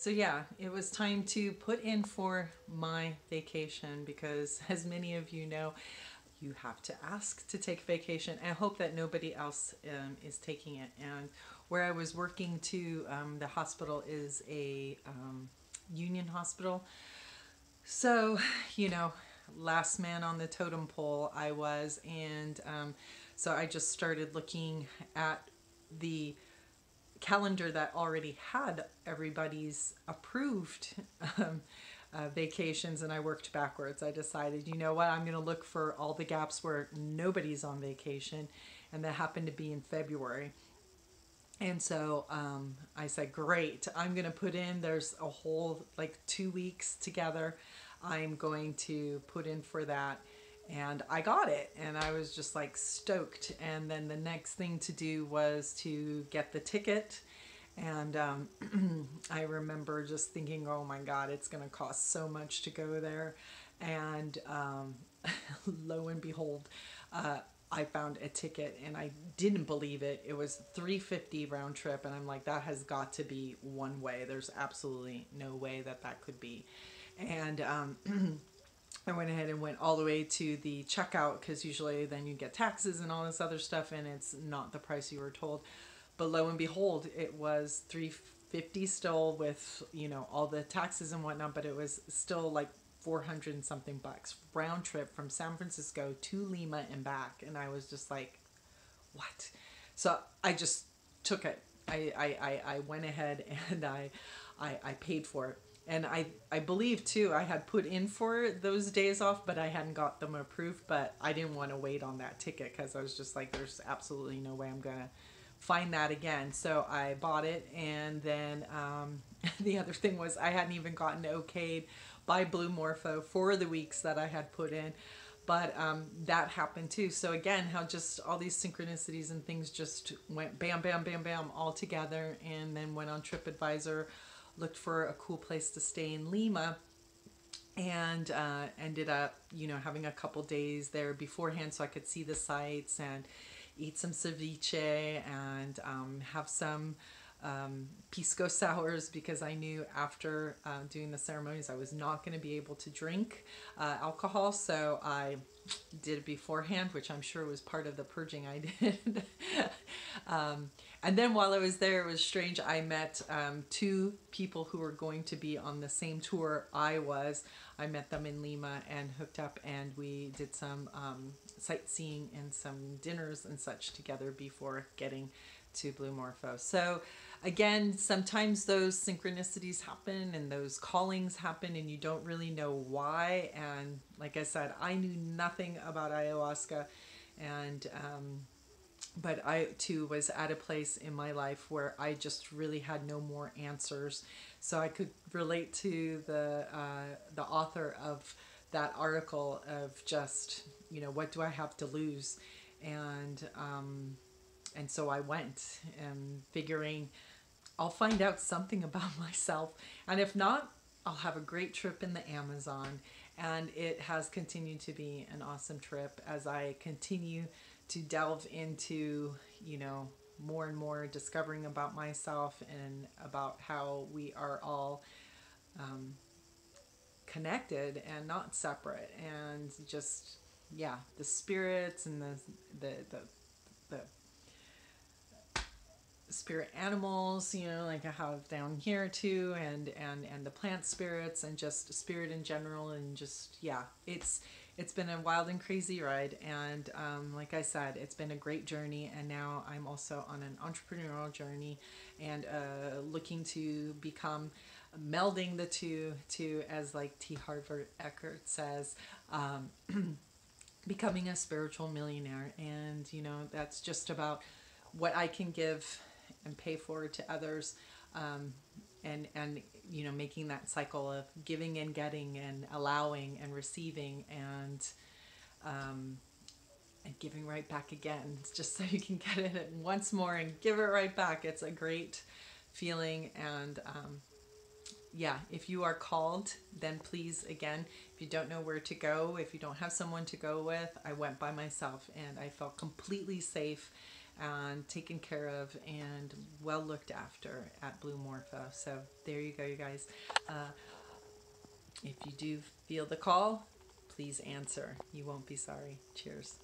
So yeah, it was time to put in for my vacation because, as many of you know, you have to ask to take vacation. I hope that nobody else is taking it. And where I was working to, the hospital is a union hospital. So, you know, last man on the totem pole I was. And so I just started looking at the calendar that already had everybody's approved vacations, and I worked backwards. I decided, you know what, I'm going to look for all the gaps where nobody's on vacation, and that happened to be in February. And so I said, great, I'm going to put in, there's a whole like 2 weeks together. I'm going to put in for that. And I got it. And I was just like stoked. And then the next thing to do was to get the ticket. And I remember just thinking, oh my God, it's going to cost so much to go there. And lo and behold, I found a ticket and I didn't believe it. It was $350 round trip. And I'm like, that has got to be one way. There's absolutely no way that that could be. And I went ahead and went all the way to the checkout because usually then you get taxes and all this other stuff and it's not the price you were told. But lo and behold, it was $350 still with, you know, all the taxes and whatnot, but it was still like 400 and something bucks round trip from San Francisco to Lima and back. And I was just like, what? So I just took it. I went ahead and I paid for it. And I believe too, I had put in for those days off, but I hadn't got them approved, but I didn't want to wait on that ticket because I was just like, there's absolutely no way I'm going to find that again. So I bought it. And then the other thing was I hadn't even gotten okayed by Blue Morpho for the weeks that I had put in. But that happened too. So again, how just all these synchronicities and things just went bam, bam, bam, bam all together. And then went on TripAdvisor, looked for a cool place to stay in Lima, and ended up, you know, having a couple days there beforehand so I could see the sights and eat some ceviche and have some pisco sours because I knew after doing the ceremonies I was not going to be able to drink alcohol, so I did it beforehand, which I'm sure was part of the purging I did. And then while I was there, it was strange. I met two people who were going to be on the same tour I was. I met them in Lima and hooked up, and we did some sightseeing and some dinners and such together before getting to Blue Morpho. So again, sometimes those synchronicities happen and those callings happen and you don't really know why. And like I said, I knew nothing about ayahuasca, and but I too was at a place in my life where I just really had no more answers. So I could relate to the author of that article of just, you know, what do I have to lose? And so I went and figuring I'll find out something about myself. And if not, I'll have a great trip in the Amazon. And it has continued to be an awesome trip as I continue to delve into, you know, more and more discovering about myself and about how we are all connected and not separate. And just, yeah, the spirits and the spirit animals, you know, like I have down here too, and the plant spirits and just spirit in general, and just, yeah, it's been a wild and crazy ride. And like I said, it's been a great journey, and now I'm also on an entrepreneurial journey and looking to become melding the two to, as like T. Harvard Eckert says, becoming a spiritual millionaire. And you know, that's just about what I can give and pay forward to others, and you know, making that cycle of giving and getting and allowing and receiving and giving right back again. It's just so you can get it once more and give it right back. It's a great feeling. And yeah, if you are called, then please, again, if you don't know where to go, if you don't have someone to go with, I went by myself and I felt completely safe. and taken care of and well looked after at Blue Morpho. So there you go, you guys. If you do feel the call, please answer. You won't be sorry. Cheers.